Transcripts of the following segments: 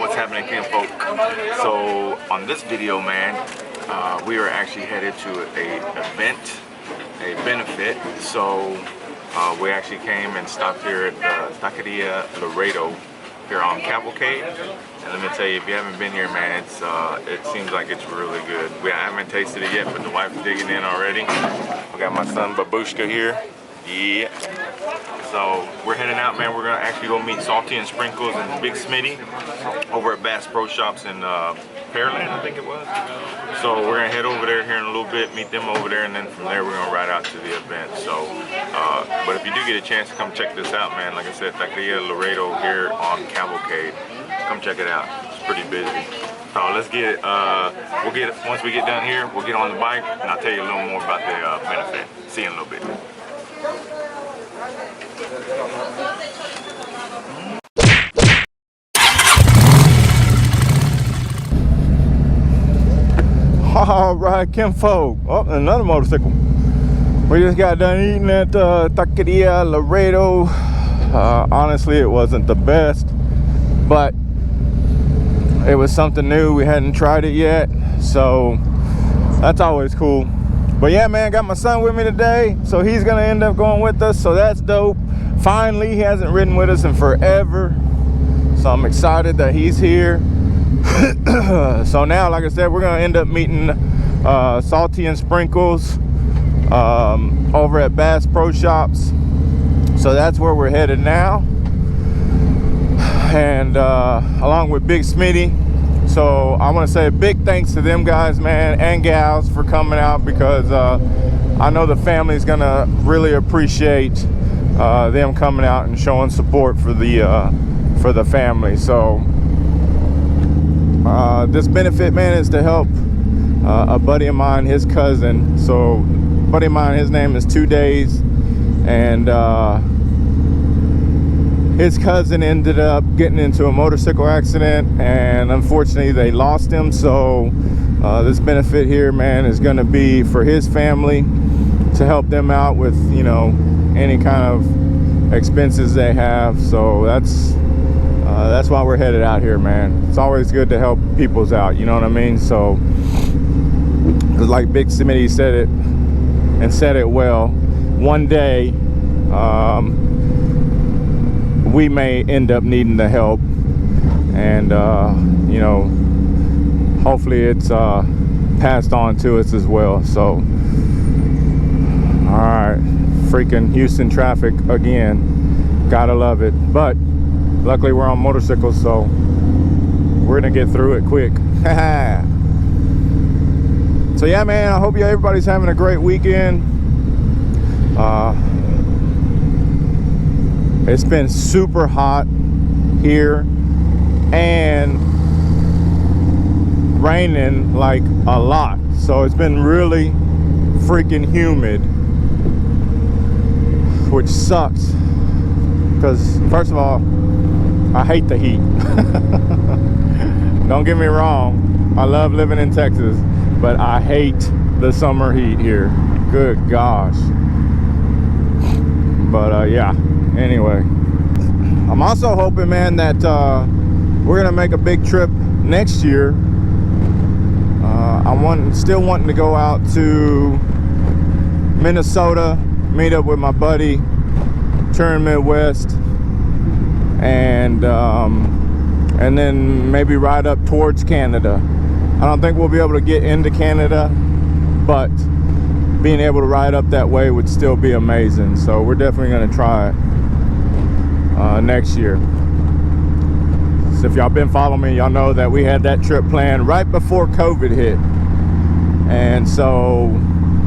What's happening, kinfolk? So on this video, man, we are actually headed to a event, a benefit. So we actually came and stopped here at the Taqueria Laredo here on Cavalcade. And let me tell you, if you haven't been here, man, it seems like it's really good. I haven't tasted it yet, but the wife's digging in already. We got my son Babushka here. Yeah. So we're heading out, man. We're gonna actually go meet Salty and Sprinkles and Big Smitty over at Bass Pro Shops in Pearland, I think it was. So we're gonna head over there here in a little bit, meet them over there, and then from there we're gonna ride out to the event. So, but if you do get a chance to come check this out, man, like I said, Taqueria Laredo here on Cavalcade, come check it out. It's pretty busy. So let's get once we get done here, we'll get on the bike, and I'll tell you a little more about the benefit. See you in a little bit. All right, kinfolk. Oh, another motorcycle. We just got done eating at Taqueria Laredo. Honestly, it wasn't the best, but it was something new. We hadn't tried it yet, so that's always cool. But yeah, man, got my son with me today, so he's gonna end up going with us, so that's dope. Finally, he hasn't ridden with us in forever, so I'm excited that he's here. So now, like I said, we're gonna end up meeting Salty and Sprinkles over at Bass Pro Shops. So that's where we're headed now, and along with Big Smitty. So I want to say a big thanks to them guys, man, and gals for coming out, because I know the family's gonna really appreciate them coming out and showing support for the family. So this benefit, man, is to help a buddy of mine, his cousin. So buddy of mine, his name is 2 Days, and his cousin ended up getting into a motorcycle accident, and unfortunately they lost him. So this benefit here, man, is going to be for his family, to help them out with, you know, any kind of expenses they have. So that's why we're headed out here, man. It's always good to help people's out, you know what I mean? So, because like Big Smitty said it, and said it well, one day we may end up needing the help, and you know, hopefully it's passed on to us as well. So, all right, freaking Houston traffic again, gotta love it. But luckily we're on motorcycles, so we're gonna get through it quick. So yeah, man, I hope everybody's having a great weekend. It's been super hot here and raining like a lot, so it's been really freaking humid, which sucks, because first of all, I hate the heat. Don't get me wrong, I love living in Texas, but I hate the summer heat here. Good gosh. But yeah, anyway, I'm also hoping, man, that we're gonna make a big trip next year. Still wanting to go out to Minnesota, meet up with my buddy, turn Midwest, and then maybe ride up towards Canada. I don't think we'll be able to get into Canada, but being able to ride up that way would still be amazing. So we're definitely going to try it next year. So if y'all been following me, y'all know that we had that trip planned right before COVID hit, and so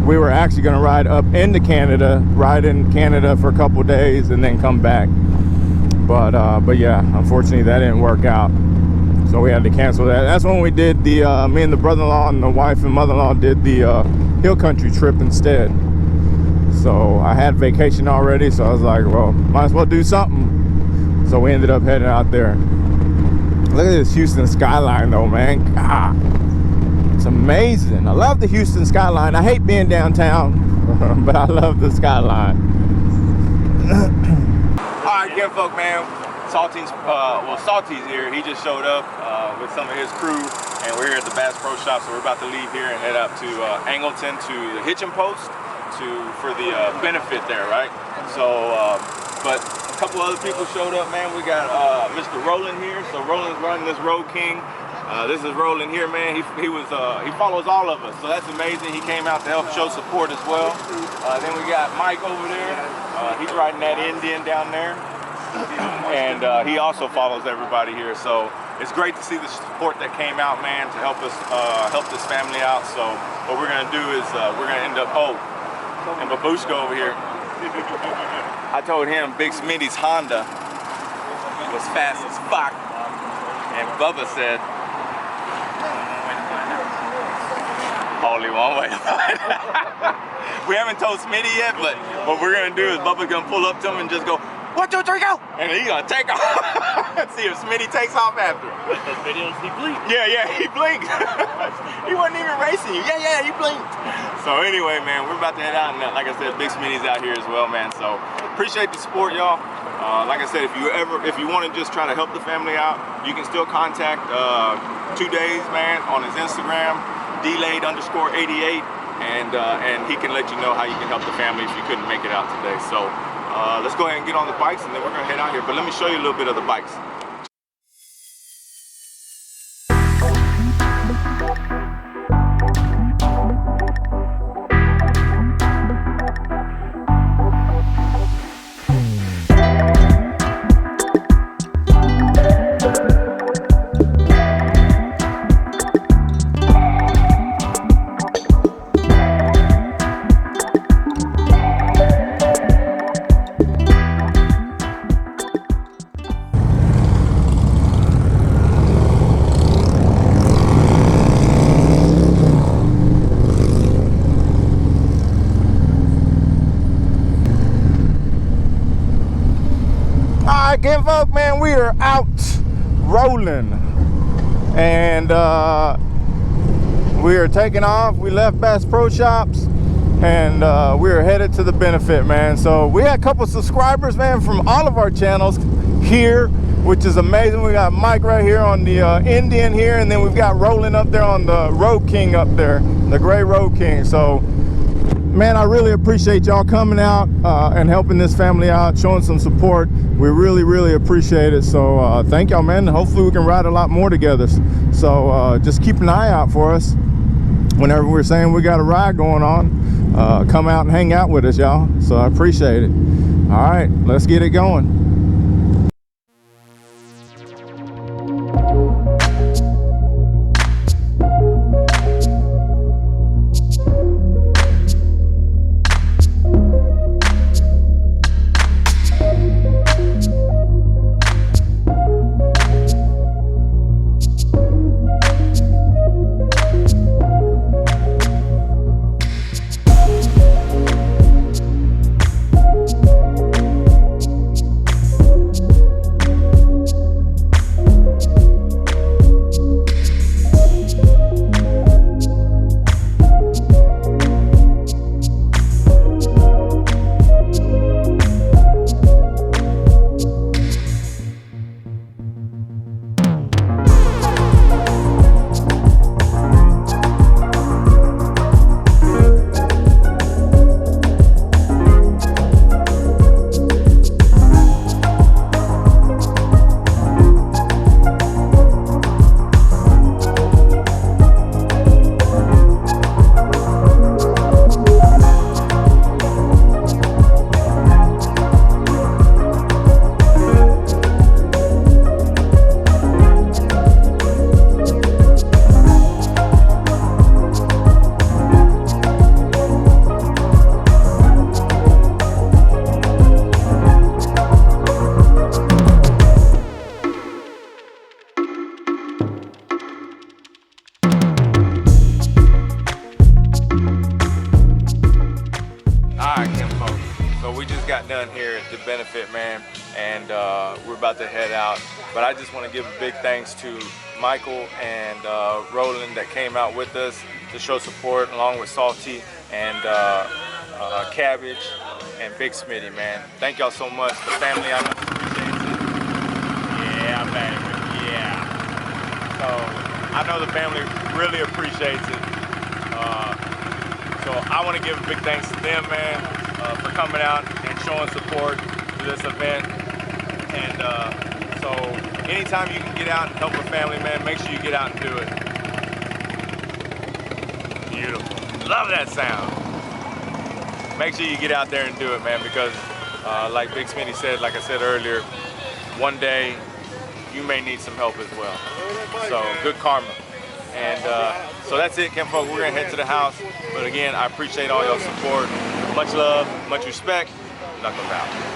we were actually going to ride up into Canada, ride in Canada for a couple days, and then come back. But yeah, unfortunately that didn't work out, so we had to cancel that. That's when we did the me and the brother-in-law and the wife and mother-in-law did the hill country trip instead. So I had vacation already, so I was like, well, might as well do something. So we ended up heading out there. Look at this Houston skyline though, man. God, it's amazing. I love the Houston skyline. I hate being downtown, but I love the skyline. All right, kinfolk, man. Salty's here. He just showed up with some of his crew, and we're here at the Bass Pro Shop. So we're about to leave here and head up to Angleton to the hitching post for the benefit there, right? So, but a couple other people showed up, man. We got Mr. Roland here. So Roland's running this Road King. This is Roland here, man. He follows all of us, so that's amazing. He came out to help show support as well. Then we got Mike over there. He's riding that Indian down there. And he also follows everybody here, so it's great to see the support that came out, man, to help us help this family out. So what we're gonna do is we're gonna end up and Babushka over here. I told him Big Smitty's Honda was fast as fuck, and Bubba said only one way to find out. We haven't told Smitty yet, but what we're gonna do is Bubba's gonna pull up to him and just go, 1, 2, 3, go! And he's gonna take off. See if Smitty takes off after. Those videos, he blinked. Yeah, he blinked. He wasn't even racing you. Yeah, he blinked. So anyway, man, we're about to head out, and like I said, Big Smitty's out here as well, man. So appreciate the support, y'all. Like I said, if you want to just try to help the family out, you can still contact 2 days, man, on his Instagram, delayed_88, and he can let you know how you can help the family if you couldn't make it out today. So. Let's go ahead and get on the bikes, and then we're gonna head out here. But let me show you a little bit of the bikes. Again, folks, man, we are out rolling, and we are taking off. We left Bass Pro Shops, and we are headed to the benefit, man. So we had a couple subscribers, man, from all of our channels here, which is amazing. We got Mike right here on the Indian here, and then we've got Roland up there on the Road King up there, the gray Road King. So man, I really appreciate y'all coming out and helping this family out, showing some support. We really appreciate it. So thank y'all, man. Hopefully we can ride a lot more together. So just keep an eye out for us. Whenever we're saying we got a ride going on, come out and hang out with us, y'all. So I appreciate it. All right, let's get it going. Done here at the benefit, man, and we're about to head out, but I just want to give a big thanks to Michael and Roland that came out with us to show support, along with Salty and Cabbage and Big Smitty, man. Thank y'all so much. The family, I appreciate it. I know the family really appreciates it. So I want to give a big thanks to them, man, for coming out and showing support to this event. And so anytime you can get out and help a family, man, make sure you get out and do it. Beautiful. Love that sound. Make sure you get out there and do it, man, because like Big Smitty said, like I said earlier, one day you may need some help as well. So good karma. And so that's it, Kinfolk. We're gonna head to the house. But again, I appreciate all your support. Much love, much respect. Knuckles out.